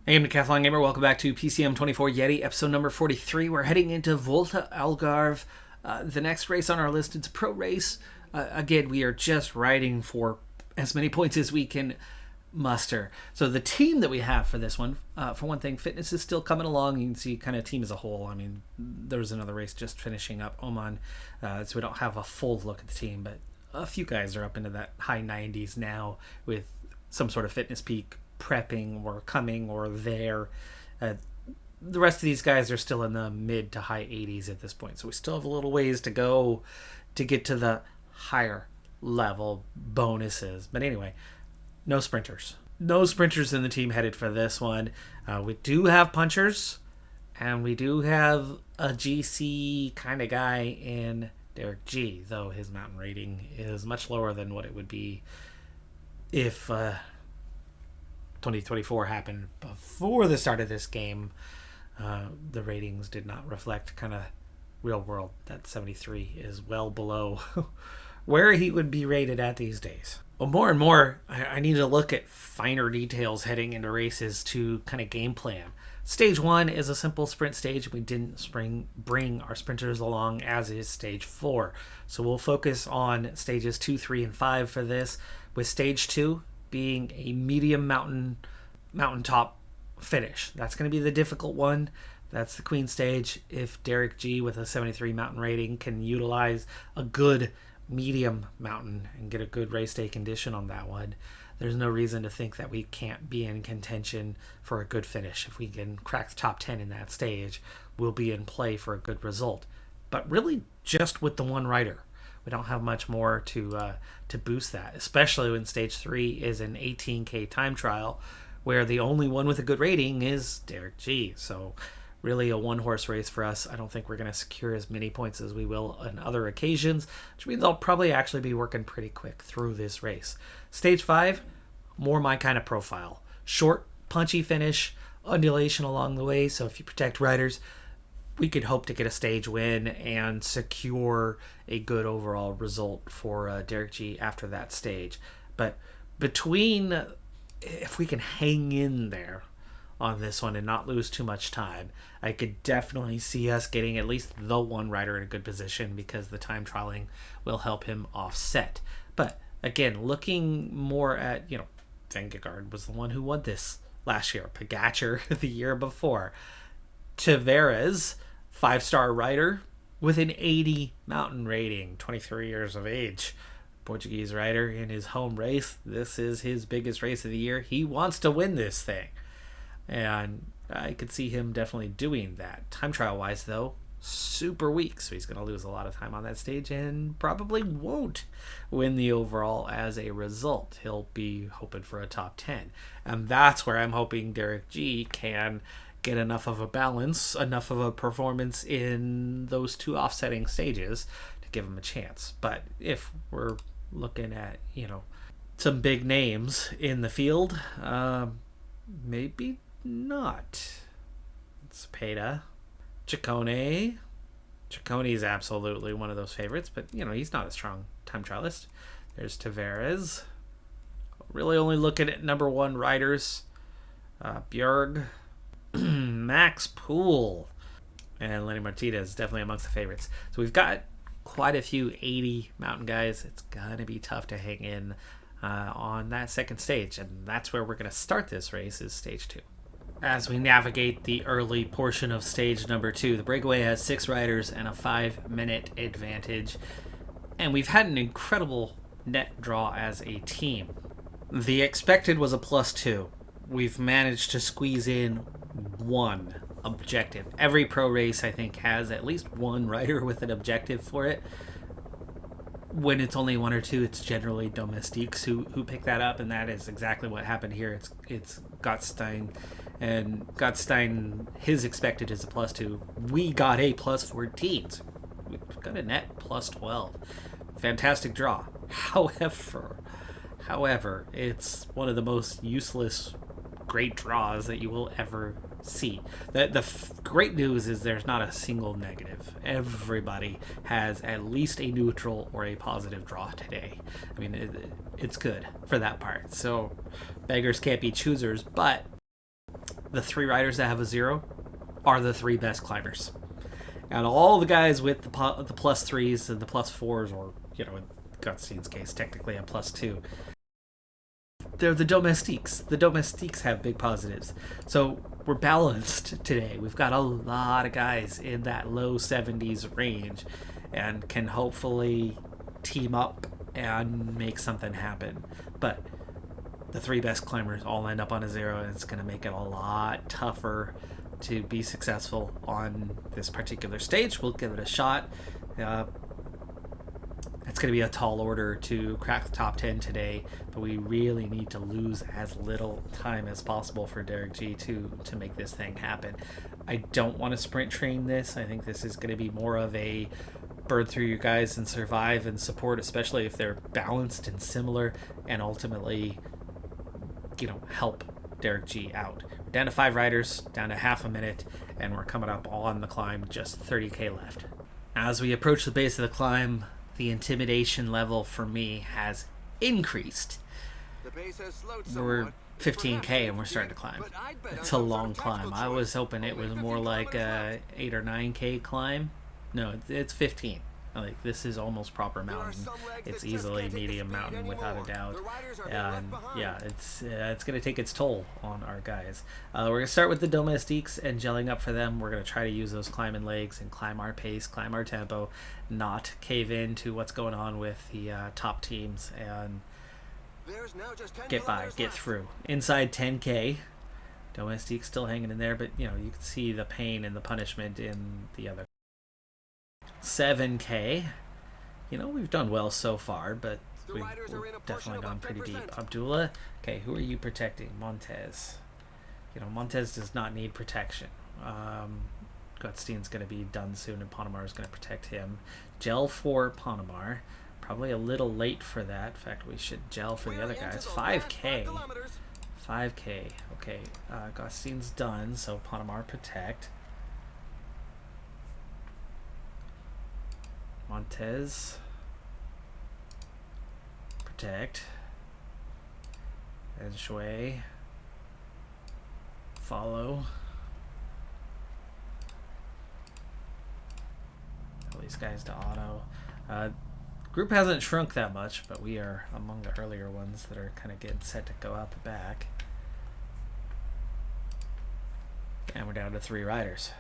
Hey, I'm Decathlon Gamer. Welcome back to PCM 24 Yeti, episode number 43. We're heading into Volta Algarve. The next race on our list, it's a pro race. Again, we are just riding for as many points as we can muster. So the team that we have for this one, for one thing, fitness is still coming along. You can see kind of team as a whole. I mean, there's another race just finishing up, Oman, so we don't have a full look at the team, but a few guys are up into that high 90s now with some sort of fitness peak prepping or coming or there. The rest of these guys are still in the mid to high 80s at this point, so we still have a little ways to go to get to the higher level bonuses. But anyway, no sprinters in the team headed for this one. We do have punchers, and we do have a GC kind of guy in Derek G, though his mountain rating is much lower than what it would be if 2024 happened before the start of this game. The ratings did not reflect kind of real world. That 73 is well below where he would be rated at these days. Well, more and more, I need to look at finer details heading into races to kind of game plan. Stage 1 is a simple sprint stage. We didn't bring our sprinters along, as is stage 4. So we'll focus on stages 2, 3, and 5 for this, with stage 2 being a medium mountaintop finish. That's going to be the difficult one. That's the queen stage. If Derek G with a 73 mountain rating can utilize a good medium mountain and get a good race day condition on that one, there's no reason to think that we can't be in contention for a good finish. If we can crack the top 10 in that stage, we'll be in play for a good result. But really just with the one rider. We don't have much more to boost that, especially when stage 3 is an 18K time trial where the only one with a good rating is Derek G. So really a one-horse race for us. I don't think we're going to secure as many points as we will on other occasions, which means I'll probably actually be working pretty quick through this race. Stage 5, more my kind of profile. Short, punchy finish, undulation along the way, so if you protect riders, we could hope to get a stage win and secure a good overall result for Derek G after that stage. But if we can hang in there on this one and not lose too much time, I could definitely see us getting at least the one rider in a good position, because the time trialing will help him offset. But again, looking more at, Vingegaard was the one who won this last year, Pogacar the year before, Tavares, 5-star rider with an 80 mountain rating, 23 years of age, Portuguese rider in his home race. This is his biggest race of the year. He wants to win this thing, and I could see him definitely doing that. Time trial wise, though, super weak, so he's going to lose a lot of time on that stage and probably won't win the overall as a result. He'll be hoping for a top 10, and that's where I'm hoping Derek G can get enough of a balance, enough of a performance in those two offsetting stages to give him a chance. But if we're looking at, some big names in the field, maybe not. Cepeda, Ciccone. Ciccone is absolutely one of those favorites, but he's not a strong time trialist. There's Tavares. Really only looking at number 1 riders. Bjerg, Max Poole, and Lenny Martinez definitely amongst the favorites. So we've got quite a few 80 mountain guys. It's gonna be tough to hang in on that second stage, and that's where we're gonna start this race, is stage 2. As we navigate the early portion of stage number 2, the breakaway has 6 riders and a 5-minute advantage, and we've had an incredible net draw as a team. The expected was a +2. We've managed to squeeze in one objective. Every pro race, I think, has at least one rider with an objective for it. When it's only 1 or 2, it's generally domestiques who pick that up, and that is exactly what happened here. It's Gottstein, and Gottstein, his expected is a +2. We got a +14. We've got a net +12. Fantastic draw. However, it's one of the most useless great draws that you will ever see. The great news is there's not a single negative. Everybody has at least a neutral or a positive draw today. I mean, it's good for that part. So beggars can't be choosers, but the 3 riders that have a 0 are the 3 best climbers. And all the guys with the +3s and the +4s, or, Gutstein's case, technically a +2, they're the domestiques. The domestiques have big positives. So we're balanced today. We've got a lot of guys in that low 70s range and can hopefully team up and make something happen. But the 3 best climbers all end up on a 0, and it's going to make it a lot tougher to be successful on this particular stage. We'll give it a shot. It's going to be a tall order to crack the top 10 today, but we really need to lose as little time as possible for Derek G to make this thing happen. I don't want to sprint train this. I think this is going to be more of a burn through your guys and survive and support, especially if they're balanced and similar, and ultimately, help Derek G out. We're down to 5 riders, down to half a minute, and we're coming up on the climb, just 30k left. As we approach the base of the climb, the intimidation level for me has increased. We're 15k and we're starting to climb. It's a long climb. I was hoping it was more like a 8 or 9k climb. No, it's 15. Like, this is almost proper mountain. It's easily medium mountain without a doubt. And yeah, it's going to take its toll on our guys. We're going to start with the domestiques and gelling up for them. We're going to try to use those climbing legs and climb our pace, climb our tempo, not cave in to what's going on with the top teams, and get by, get through. Inside 10k, domestiques still hanging in there, but you can see the pain and the punishment in the other. 7k, we've done well so far, but we've definitely gone pretty deep. Abdullah, okay, who are you protecting? Montez. Montez does not need protection. Gutstein's going to be done soon, and Ponamar is going to protect him. Gel for Ponamar. Probably a little late for that. In fact, we should gel for the other guys. 5k. 5k. Okay, Gutstein's done, so Ponamar protect. Montez protect, and Shui follow. All these guys to auto. Group hasn't shrunk that much, but we are among the earlier ones that are kind of getting set to go out the back. And we're down to 3 riders.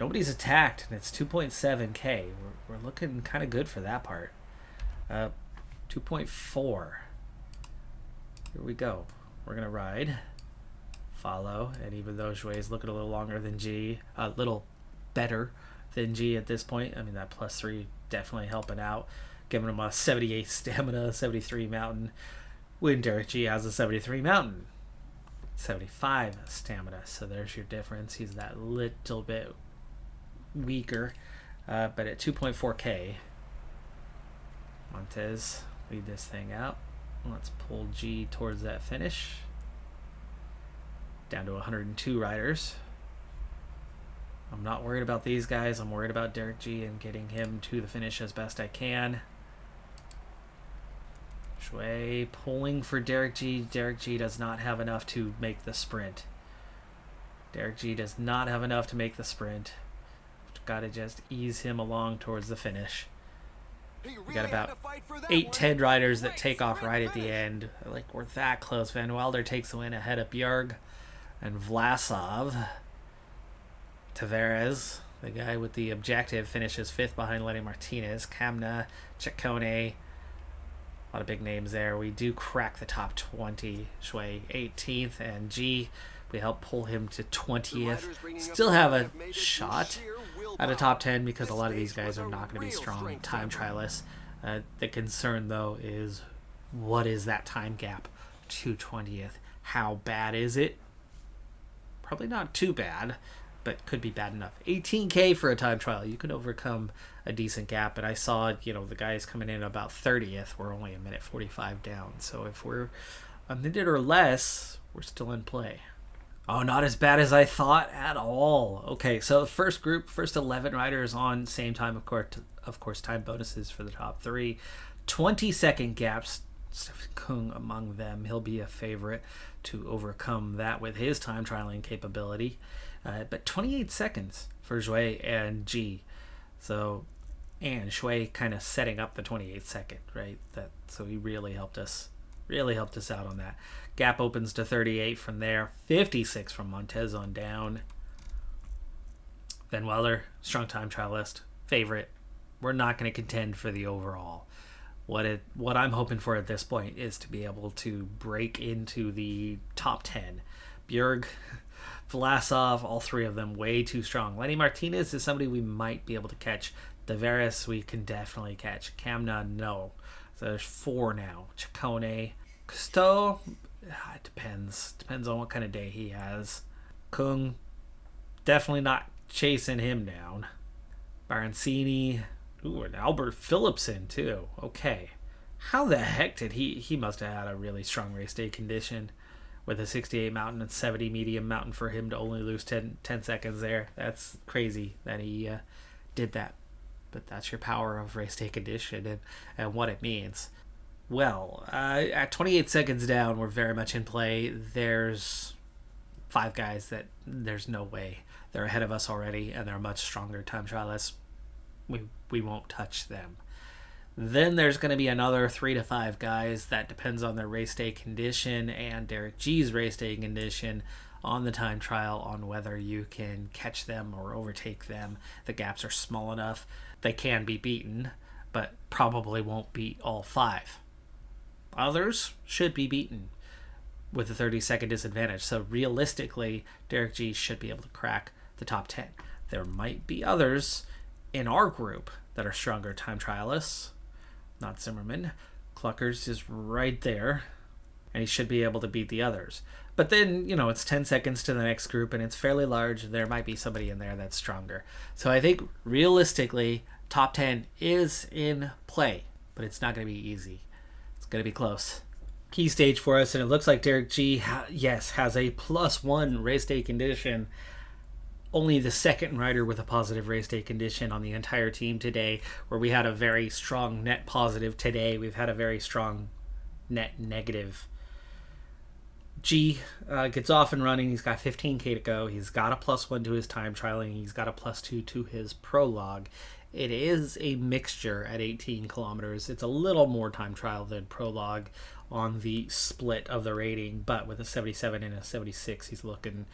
Nobody's attacked, and it's 2.7k. We're looking kind of good for that part. 2.4. Here we go. We're going to ride. Follow. And even though Shui's looking a little longer than G, a little better than G at this point. I mean, that +3 definitely helping out. Giving him a 78 stamina, 73 mountain. When Derek G has a 73 mountain. 75 stamina. So there's your difference. He's that little bit weaker, but at 2.4k, Montez lead this thing out. Let's pull G towards that finish. Down to 102 riders. I'm not worried about these guys. I'm worried about Derek G and getting him to the finish as best I can. Shui pulling for Derek G. Derek G does not have enough to make the sprint. Derek G does not have enough to make the sprint. Got to just ease him along towards the finish. We got about 8-10 riders that take off right at the end. Like, we're that close. Van Wilder takes the win ahead of Bjerg and Vlasov. Tavares, the guy with the objective, finishes 5th behind Lenny Martinez. Kamna, Ciccone, a lot of big names there. We do crack the top 20. Shui 18th, and G, we help pull him to 20th. Still have a shot at a top 10 because a lot of these guys are not going to be strong time trialists. The concern, though, is what is that time gap to 20th? How bad is it? Probably not too bad, but could be bad enough. 18k for a time trial. You can overcome a decent gap, and I saw, the guys coming in about 30th. We're only a minute 45 down. So if we're a minute or less, we're still in play. Oh, not as bad as I thought at all. Okay, so the first group, first 11 riders on same time, of course, time bonuses for the top 3. 20-second gaps Stephen Kung among them. He'll be a favorite to overcome that with his time trialing capability. But 28 seconds for Shui and G. So, and Shui kind of setting up the 28 second, right? So he really helped us out on that. Gap opens to 38 from there. 56 from Montez on down. Van Weller, strong time trialist, favorite. We're not going to contend for the overall. What I'm hoping for at this point is to be able to break into the top 10. Bjerg, Vlasov, all three of them way too strong. Lenny Martinez is somebody we might be able to catch. Tavares we can definitely catch. Kamna, no. So there's 4 now. Chacone, Cousteau, it depends. Depends on what kind of day he has. Kung, definitely not chasing him down. Barancini, ooh, and Albert Philipson too. Okay. How the heck did he must have had a really strong race day condition with a 68 mountain and 70 medium mountain for him to only lose 10 seconds there. That's crazy that he did that. But that's your power of race day condition and what it means. Well, at 28 seconds down, we're very much in play. There's 5 guys that there's no way. They're ahead of us already, and they're much stronger time trialists. We won't touch them. Then there's going to be another 3 to 5 guys. That depends on their race day condition and Derek G's race day condition on the time trial on whether you can catch them or overtake them. The gaps are small enough. They can be beaten, but probably won't beat all 5. Others should be beaten with a 30-second disadvantage. So realistically, Derek G should be able to crack the top 10. There might be others in our group that are stronger time trialists. Not Zimmerman. Cluckers is right there, and he should be able to beat the others. But then, it's 10 seconds to the next group, and it's fairly large. There might be somebody in there that's stronger. So I think, realistically, top 10 is in play, but it's not going to be easy. It's going to be close. Key stage for us, and it looks like Derek G, has a +1 race day condition. Only the second rider with a positive race day condition on the entire team today, where we had a very strong net positive today. We've had a very strong net negative. G gets off and running. He's got 15K to go. He's got a +1 to his time trialing. He's got a +2 to his prologue. It is a mixture at 18 kilometers. It's a little more time trial than prologue on the split of the rating, but with a 77 and a 76, he's looking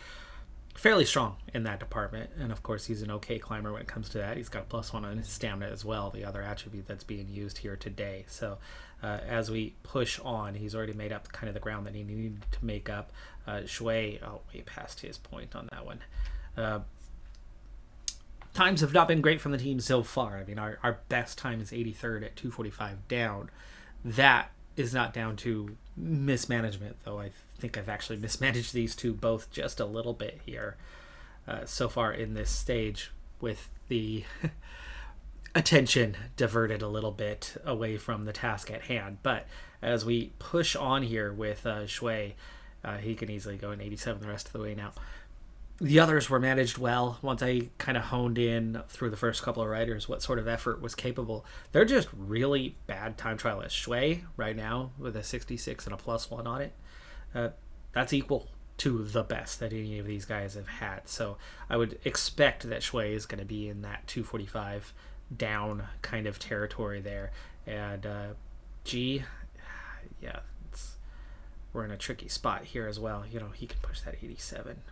fairly strong in that department. And of course, he's an okay climber when it comes to that. He's got a +1 on his stamina as well, the other attribute that's being used here today. So as we push on, he's already made up kind of the ground that he needed to make up. Shui, way past his point on that one. Times have not been great from the team so far. I mean, our best time is 83rd at 2:45 down. That is not down to mismanagement, though I think I've actually mismanaged these two both just a little bit here so far in this stage, with the attention diverted a little bit away from the task at hand. But as we push on here with Shui, he can easily go in 87 the rest of the way now. The others were managed well. Once I kind of honed in through the first couple of riders what sort of effort was capable, they're just really bad time trialists. Shui right now with a 66 and a +1 on it, that's equal to the best that any of these guys have had. So I would expect that Shui is going to be in that 245 down kind of territory there. And G, yeah, we're in a tricky spot here as well. He can push that 87.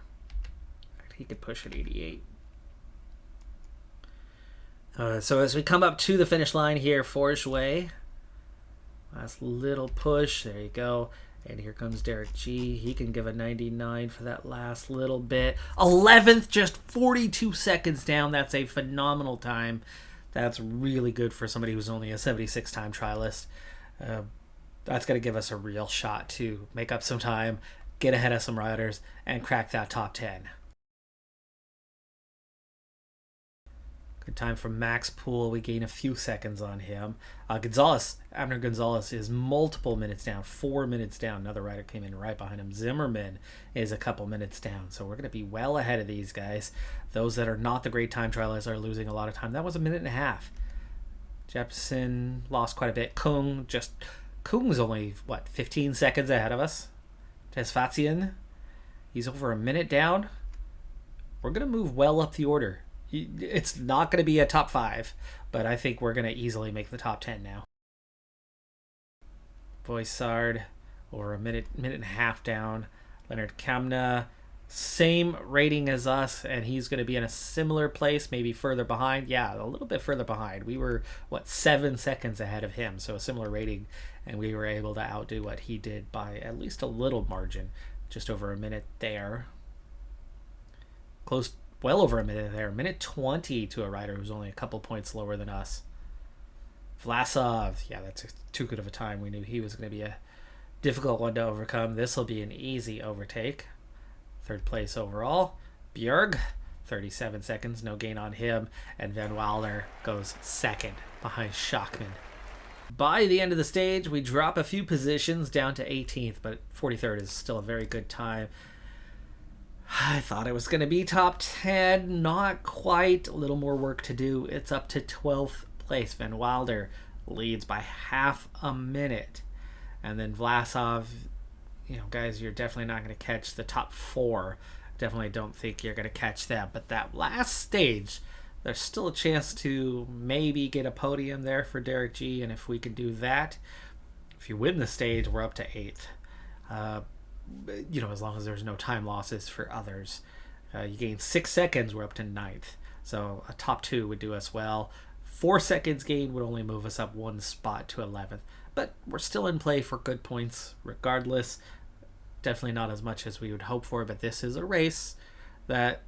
He could push at 88. So as we come up to the finish line here for Shui, last little push, there you go. And here comes Derek G. He can give a 99 for that last little bit. 11th, just 42 seconds down. That's a phenomenal time. That's really good for somebody who's only a 76 time trialist. That's going to give us a real shot to make up some time, get ahead of some riders, and crack that top 10. Good time from Max Poole. We gain a few seconds on him. Abner Gonzalez is multiple minutes down, 4 minutes down. Another rider came in right behind him. Zimmerman is a couple minutes down. So we're going to be well ahead of these guys. Those that are not the great time trialists are losing a lot of time. That was a minute and a half. Jepson lost quite a bit. Kung just Kung's only, what, 15 seconds ahead of us. Tesfazian, he's over a minute down. We're going to move well up the order. It's not going to be a top 5, but I think we're going to easily make the top 10 now. Voisard, over a minute and a half down. Leonard Kamna, same rating as us, and he's going to be in a similar place, maybe further behind. Yeah, a little bit further behind. We were, 7 seconds ahead of him, so a similar rating, and we were able to outdo what he did by at least a little margin. Just over a minute there. Close, well over a minute there. Minute 20 to a rider who's only a couple points lower than us. Vlasov, yeah, that's too good of a time. We knew he was going to be a difficult one to overcome. This will be an easy overtake. Third place overall. Bjerg, 37 seconds, no gain on him. And Van Wilder goes second behind Schachman. By the end of the stage, we drop a few positions down to 18th, but 43rd is still a very good time. I thought it was going to be top 10. Not quite. A little more work to do. It's up to 12th place. Van Wilder leads by half a minute. And then Vlasov, guys, you're definitely not going to catch the top 4. Definitely don't think you're going to catch them. But that last stage, there's still a chance to maybe get a podium there for Derek G. And if we can do that, if you win the stage, we're up to 8th. As long as there's no time losses for others. You gain 6 seconds, we're up to 9th. So a top 2 would do us well. 4 seconds gain would only move us up 1 spot to 11th. But we're still in play for good points regardless. Definitely not as much as we would hope for, but this is a race that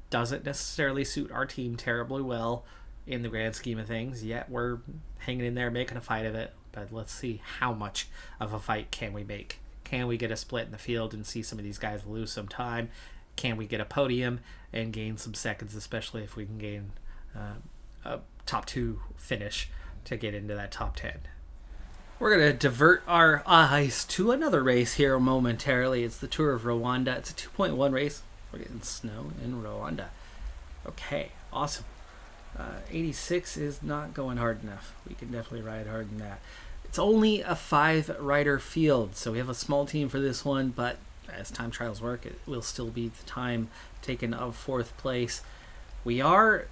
doesn't necessarily suit our team terribly well in the grand scheme of things. Yet we're hanging in there, making a fight of it. But let's see how much of a fight can we make. Can we get a split in the field and see some of these guys lose some time? Can we get a podium and gain some seconds, especially if we can gain a top 2 finish to get into that top 10? We're going to divert our eyes to another race here momentarily. It's the Tour of Rwanda. It's a 2.1 race. We're getting snow in Rwanda. Okay, awesome. 86 is not going hard enough. We can definitely ride hard than that. It's only a 5-rider field, so we have a small team for this one, but as time trials work, it will still be the time taken of 4th place. We are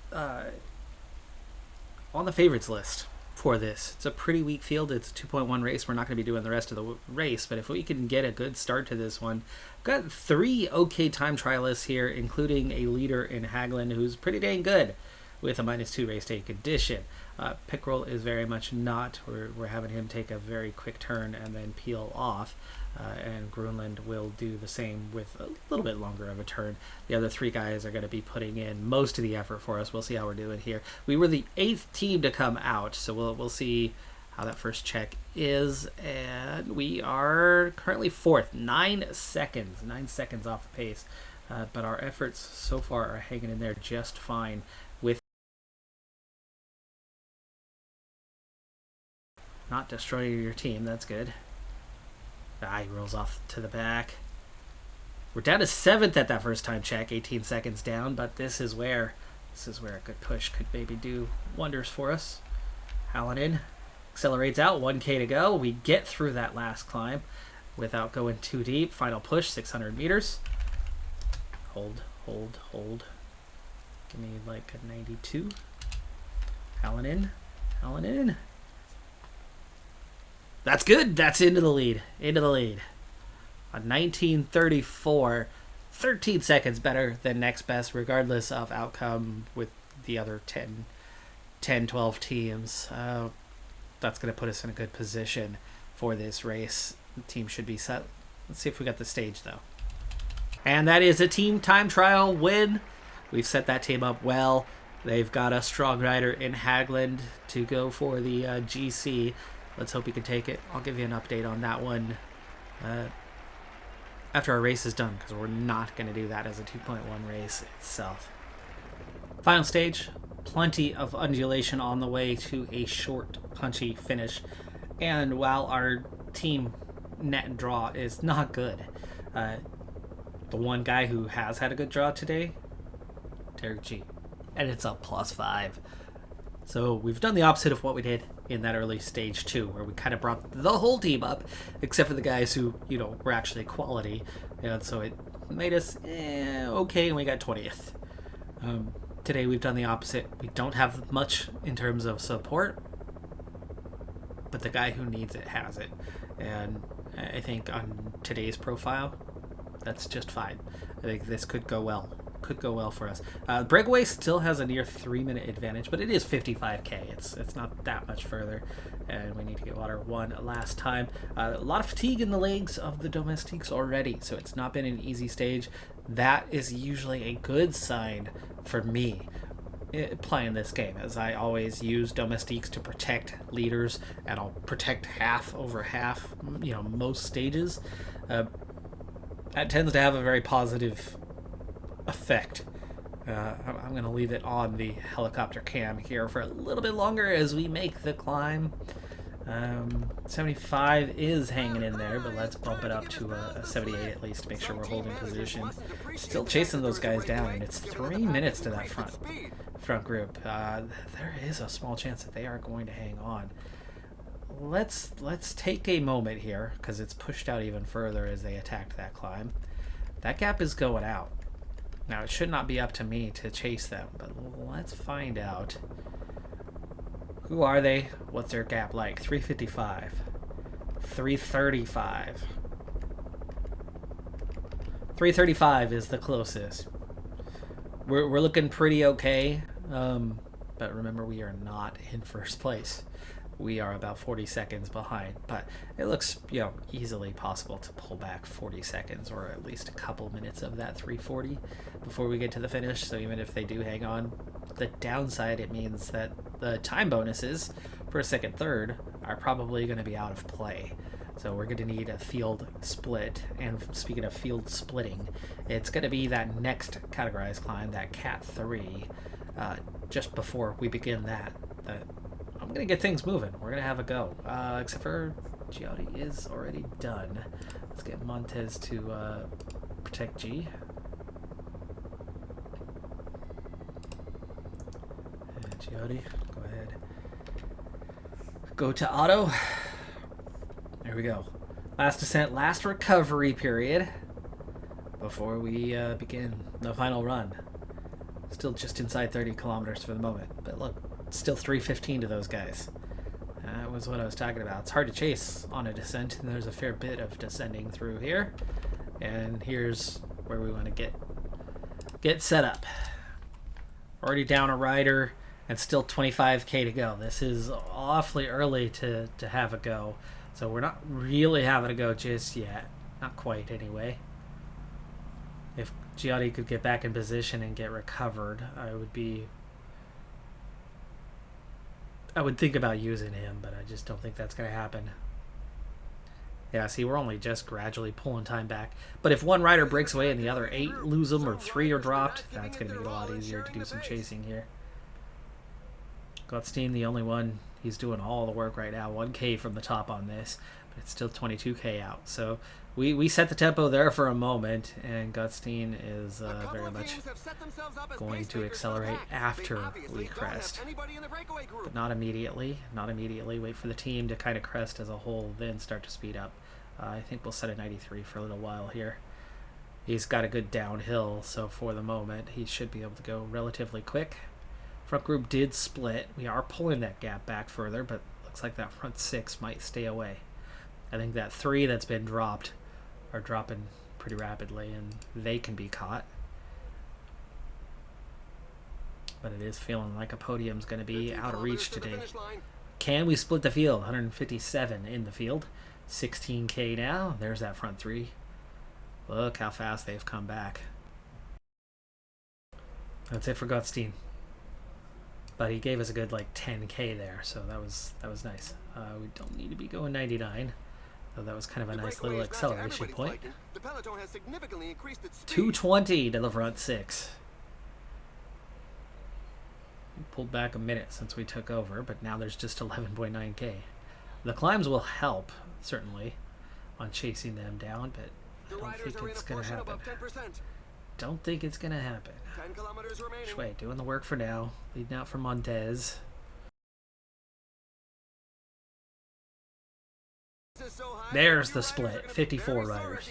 on the favorites list for this. It's a pretty weak field. It's a 2.1 race. We're not going to be doing the rest of the race, but if we can get a good start to this one, we've got 3 okay time trialists here, including a leader in Hagelin who's pretty dang good with a -2 race day condition. Pickrell is very much not. We're having him take a very quick turn and then peel off, and Grunland will do the same with a little bit longer of a turn. The other 3 guys are going to be putting in most of the effort for us. We'll see how we're doing here. We were the 8th team to come out, so we'll see how that first check is, and we are currently 4th, 9 seconds off the pace, but our efforts so far are hanging in there just fine. Not destroying your team, that's good. He rolls off to the back. We're down to 7th at that first time check, 18 seconds down, but this is where a good push could maybe do wonders for us. Hallinan accelerates out, 1K to go. We get through that last climb without going too deep. Final push, 600 meters. Hold. Give me like a 92. Hallinan. That's good. That's into the lead. A 19:34, 13 seconds better than next best, regardless of outcome with the other 10, 12 teams. That's going to put us in a good position for this race. The team should be set. Let's see if we got the stage, though. And that is a team time trial win. We've set that team up well. They've got a strong rider in Hagland to go for the GC. Let's hope he can take it. I'll give you an update on that one after our race is done, because we're not going to do that as a 2.1 race itself. Final stage, plenty of undulation on the way to a short, punchy finish. And while our team net and draw is not good, the one guy who has had a good draw today, Derek G, and it's a +5. So we've done the opposite of what we did in that early stage too, where we kind of brought the whole team up, except for the guys who, you know, were actually quality. And so it made us okay, and we got 20th. Today we've done the opposite. We don't have much in terms of support, but the guy who needs it has it. And I think on today's profile, that's just fine. I think this could go well. Could go well for us. Breakaway still has a near 3-minute advantage, but it is 55k. It's not that much further, and we need to get water one last time. A lot of fatigue in the legs of the domestiques already, so it's not been an easy stage. That is usually a good sign for me playing this game, as I always use domestiques to protect leaders, and I'll protect half over half, you know, most stages. That tends to have a very positive effect. I'm going to leave it on the helicopter cam here for a little bit longer as we make the climb. 75 is hanging in there, but let's bump it up to a 78 at least to make sure we're holding position. Still chasing those guys down, and it's 3 minutes to that front group. There is a small chance that they are going to hang on. Let's take a moment here, because it's pushed out even further as they attacked that climb. That gap is going out. Now, it should not be up to me to chase them, but let's find out. Who are they? What's their gap like? 355. 335. 335 is the closest. We're looking pretty okay, but remember, we are not in first place. We are about 40 seconds behind, but it looks, you know, easily possible to pull back 40 seconds or at least a couple minutes of that 340 before we get to the finish. So even if they do hang on, the downside, it means that the time bonuses for a second, third are probably going to be out of play. So we're going to need a field split. And speaking of field splitting, it's going to be that next categorized climb, that Cat 3, just before we begin that I'm going to get things moving. We're going to have a go. Except for Giotti is already done. Let's get Montez to protect G. And Giotti, go ahead. Go to auto. There we go. Last descent, last recovery period before we begin the final run. Still just inside 30 kilometers for the moment. But look, still 315 to those guys. That was what I was talking about. It's hard to chase on a descent, and there's a fair bit of descending through here. And here's where we want to get set up. Already down a rider, and still 25k to go. This is awfully early to have a go, so we're not really having a go just yet. Not quite, anyway. If Giotti could get back in position and get recovered, I would think about using him, but I just don't think that's going to happen. Yeah, see, we're only just gradually pulling time back. But if one rider breaks away and the other 8 lose them, or 3 are dropped, that's going to make it a lot easier to do some chasing here. Gottstein, the only one, he's doing all the work right now. 1k from the top on this, but it's still 22k out. So we set the tempo there for a moment, and Gottstein is very much going to accelerate after we crest. But not immediately. Not immediately. Wait for the team to kind of crest as a whole, then start to speed up. I think we'll set a 93 for a little while here. He's got a good downhill, so for the moment, he should be able to go relatively quick. Front group did split. We are pulling that gap back further, but looks like that front 6 might stay away. I think that 3 that's been dropped are dropping pretty rapidly, and they can be caught. But it is feeling like a podium's going to be out of reach today. Can we split the field? 157 in the field. 16k now. There's that front 3. Look how fast they've come back. That's it for Gottstein. But he gave us a good like 10k there, so that was nice. We don't need to be going 99. So that was kind of a nice little acceleration point. 220 to the front 6. We pulled back a minute since we took over, but now there's just 11.9k. The climbs will help, certainly, on chasing them down, but I don't think it's going to happen. Don't think it's going to happen. Shui doing the work for now, leading out for Montez. There's the split, 54 riders.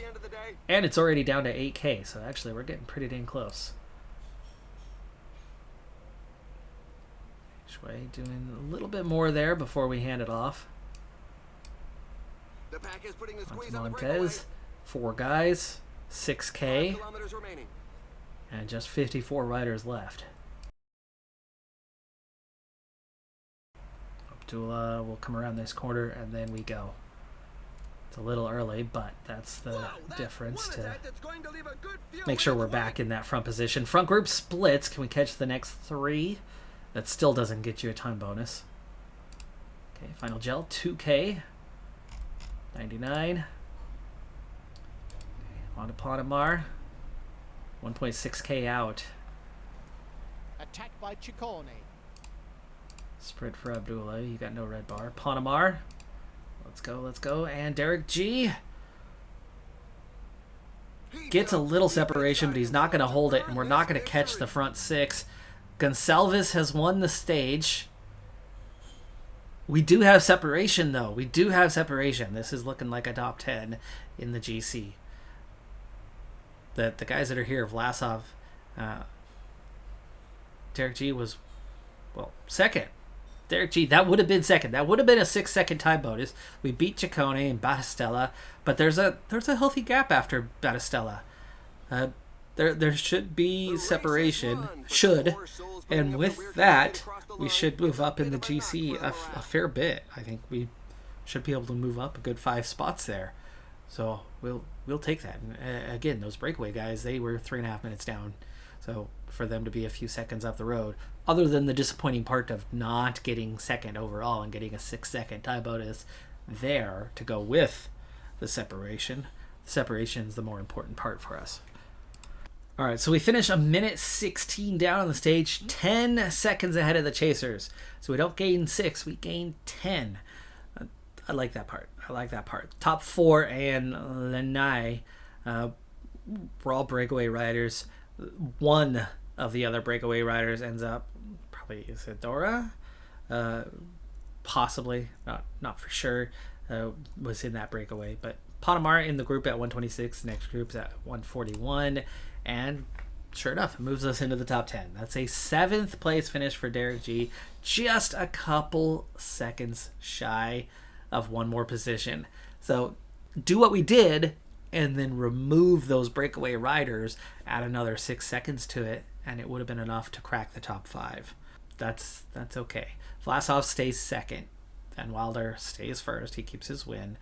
And it's already down to 8K, so actually we're getting pretty dang close. Shui doing a little bit more there before we hand it off. Montez, 4 guys, 6K, and just 54 riders left. Abdullah will come around this corner and then we go. It's a little early, but that's the difference to make sure we're back in that front position. Front group splits. Can we catch the next 3? That still doesn't get you a time bonus. Okay, final gel, 2K. 99. Okay, on to Panamar. 1.6K out. Attacked by Ciccone. Sprint for Abdullah. You got no red bar. Panamar. Let's go. And Derek G gets a little separation, but he's not going to hold it, and we're not going to catch the front 6. Gonsalves has won the stage. We do have separation, though. We do have separation. This is looking like a top 10 in the GC. The guys that are here, Vlasov, Derek G was, well, second. Derek G, that would have been second. That would have been a 6-second time bonus. We beat Ciccone and Battistella, but there's a healthy gap after Battistella. There should be separation, and with that, we should move up in the GC a fair bit. I think we should be able to move up a good 5 spots there. So we'll take that. And again, those breakaway guys, they were 3.5 minutes down. So for them to be a few seconds up the road, other than the disappointing part of not getting second overall and getting a 6-second time bonus there to go with the separation, separation is the more important part for us. All right, so we finish a minute 16 down on the stage, 10 seconds ahead of the chasers. So we don't gain 6, we gain 10. I like that part. Top 4 and Lanai were all breakaway riders. One of the other breakaway riders ends up, probably Isadora, possibly, not for sure, was in that breakaway. But Panamar in the group at 126, next group's at 141, and sure enough, it moves us into the top 10. That's a 7th place finish for Derek G, just a couple seconds shy of one more position. So do what we did and then remove those breakaway riders, add another 6 seconds to it, and it would have been enough to crack the top 5. That's okay. Vlasov stays second, and Wilder stays first. He keeps his win.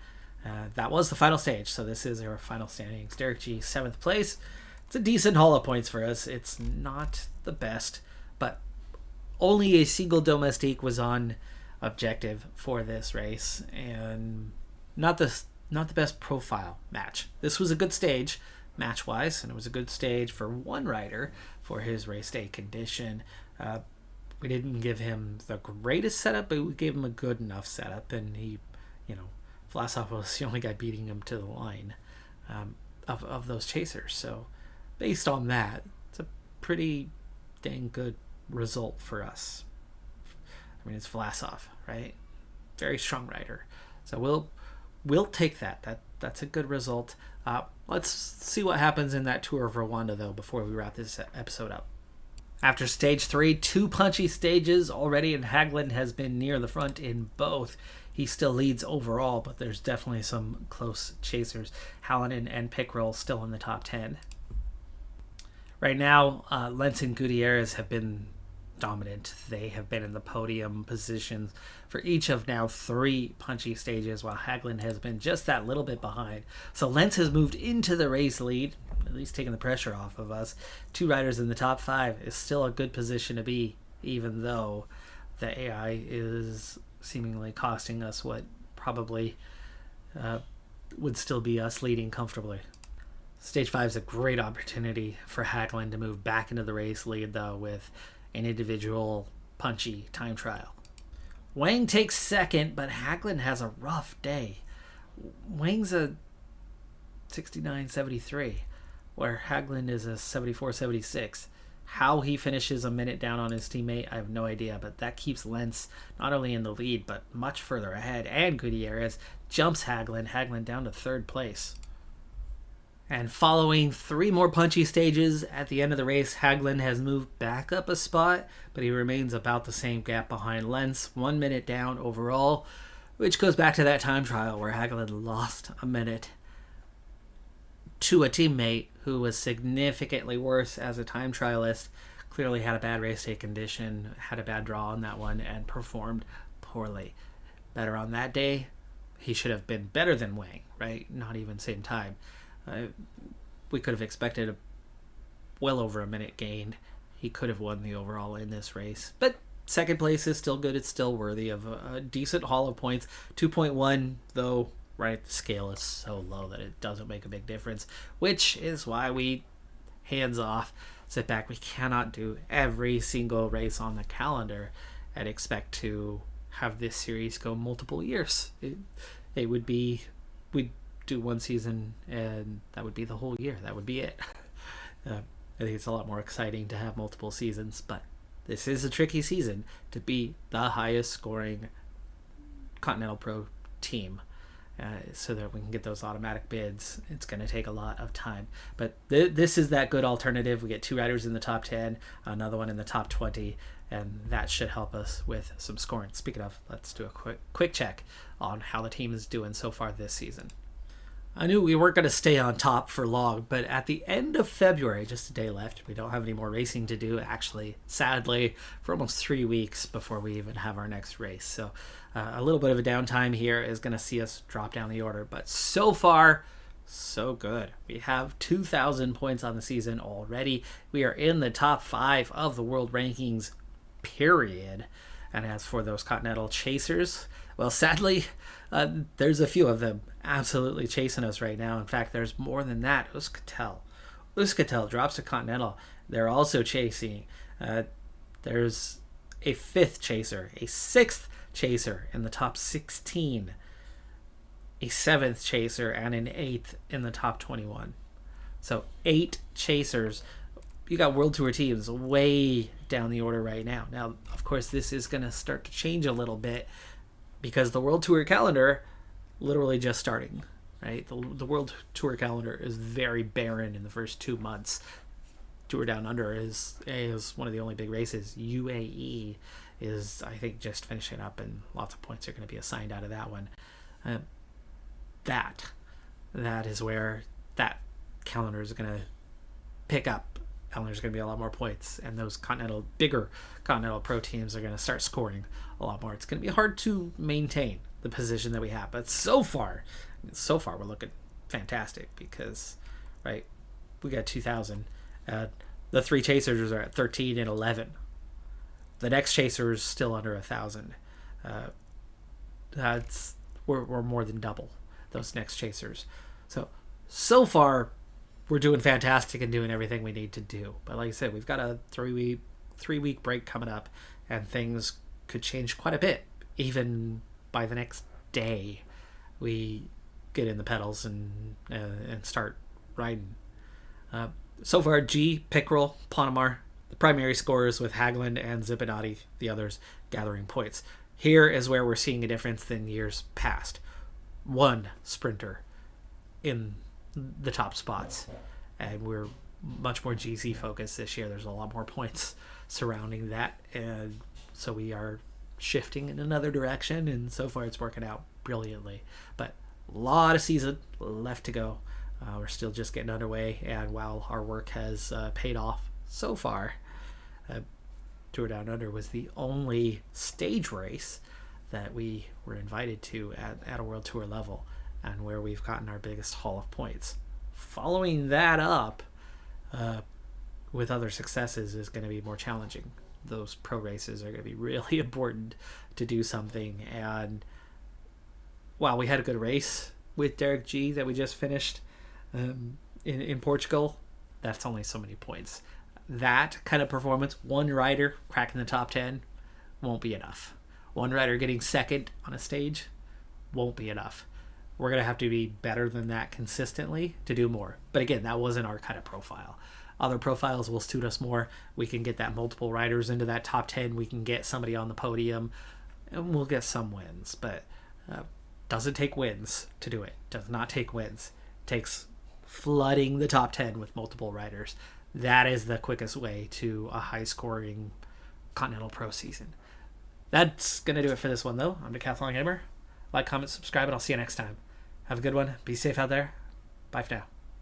That was the final stage, so this is our final standings. Derek G, 7th place. It's a decent haul of points for us. It's not the best, but only a single domestique was on objective for this race, and not the best profile match. This was a good stage match-wise, and it was a good stage for one rider for his race day condition. We didn't give him the greatest setup, but we gave him a good enough setup, and he, Vlasov was the only guy beating him to the line of those chasers. So based on that, it's a pretty dang good result for us. I mean, it's Vlasov, right? Very strong rider. So we'll take that. That's a good result. Let's see what happens in that Tour of Rwanda, though, before we wrap this episode up. After stage 3, 2 punchy stages already, and Hagelin has been near the front in both. He still leads overall, but there's definitely some close chasers. Hallinan and Pickrell still in the top 10. Right now, Lentz and Gutierrez have been dominant. They have been in the podium positions for each of now 3 punchy stages, while Hagelin has been just that little bit behind. So Lentz has moved into the race lead, at least taking the pressure off of us. 2 riders in the top 5 is still a good position to be, even though the AI is seemingly costing us what probably would still be us leading comfortably. Stage 5 is a great opportunity for Hagelin to move back into the race lead, though, with an individual punchy time trial. Wang takes second, but Hagelin has a rough day. Wang's a 69.73, where Hagelin is a 74.76. How he finishes a minute down on his teammate, I have no idea, but that keeps Lentz not only in the lead, but much further ahead. And Gutierrez jumps Hagelin down to third place. And following 3 more punchy stages at the end of the race, Hagelin has moved back up a spot, but he remains about the same gap behind Lentz, 1 minute down overall, which goes back to that time trial where Hagelin lost a minute to a teammate who was significantly worse as a time trialist, clearly had a bad race day condition, had a bad draw on that one, and performed poorly. Better on that day, he should have been better than Wang, right? Not even same time. We could have expected well over a minute gained. He could have won the overall in this race. But second place is still good. It's still worthy of a decent haul of points. 2.1, though, right, the scale is so low that it doesn't make a big difference, which is why we hands off, sit back. We cannot do every single race on the calendar and expect to have this series go multiple years. It would be, we'd do one season and that would be the whole year. That would be it. I think it's a lot more exciting to have multiple seasons, but this is a tricky season to be the highest scoring Continental Pro team. So that we can get those automatic bids. It's going to take a lot of time. But this is that good alternative. We get 2 riders in the top 10, another one in the top 20, and that should help us with some scoring. Speaking of, let's do a quick check on how the team is doing so far this season. I knew we weren't going to stay on top for long, but at the end of February, just a day left, we don't have any more racing to do, actually, sadly, for almost 3 weeks before we even have our next race. So a little bit of a downtime here is going to see us drop down the order, but so far, so good. We have 2,000 points on the season already. We are in the top 5 of the world rankings, period. And as for those Continental chasers, well, sadly, there's a few of them absolutely chasing us right now. In fact, there's more than that. Euskaltel drops to Continental. They're also chasing. There's a 5th chaser, a 6th chaser in the top 16, a 7th chaser, and an 8th in the top 21. So 8 chasers. You got World Tour teams way down the order right now. Now, of course, this is going to start to change a little bit because the World Tour calendar literally just starting, right? The World Tour calendar is very barren in the first 2 months. Tour Down Under is one of the only big races. UAE is, I think, just finishing up, and lots of points are going to be assigned out of that one. That is where that calendar is going to pick up. And there's going to be a lot more points, and those bigger Continental Pro teams are going to start scoring a lot more. It's going to be hard to maintain the position that we have, but so far we're looking fantastic because, right, we got 2,000. The 3 chasers are at 13 and 11. The next chaser is still under 1,000. We're more than double those next chasers. So far, we're doing fantastic and doing everything we need to do. But like I said, we've got a 3-week break coming up, and things could change quite a bit. Even by the next day, we get in the pedals and start riding. So far, G, Pickrell, Ponnemar, the primary scorers with Hagelin and Zipanati, the others gathering points. Here is where we're seeing a difference than years past. 1 sprinter in the top spots, and we're much more GC focused this year. There's a lot more points surrounding that, and so we are shifting in another direction, and so far it's working out brilliantly. But a lot of season left to go. We're still just getting underway, and while our work has paid off so far, Tour Down Under was the only stage race that we were invited to at a World Tour level, and where we've gotten our biggest haul of points. Following that up with other successes is going to be more challenging. Those pro races are going to be really important to do something. And while we had a good race with Derek G that we just finished in Portugal, that's only so many points. That kind of performance, 1 rider cracking the top 10, won't be enough. 1 rider getting second on a stage won't be enough. We're going to have to be better than that consistently to do more. But again, that wasn't our kind of profile. Other profiles will suit us more. We can get that multiple riders into that top 10. We can get somebody on the podium, and we'll get some wins. But doesn't take wins to do it. Does not take wins. It takes flooding the top 10 with multiple riders. That is the quickest way to a high-scoring Continental Pro season. That's going to do it for this one, though. I'm Decathlon Gamer. Like, comment, subscribe, and I'll see you next time. Have a good one. Be safe out there. Bye for now.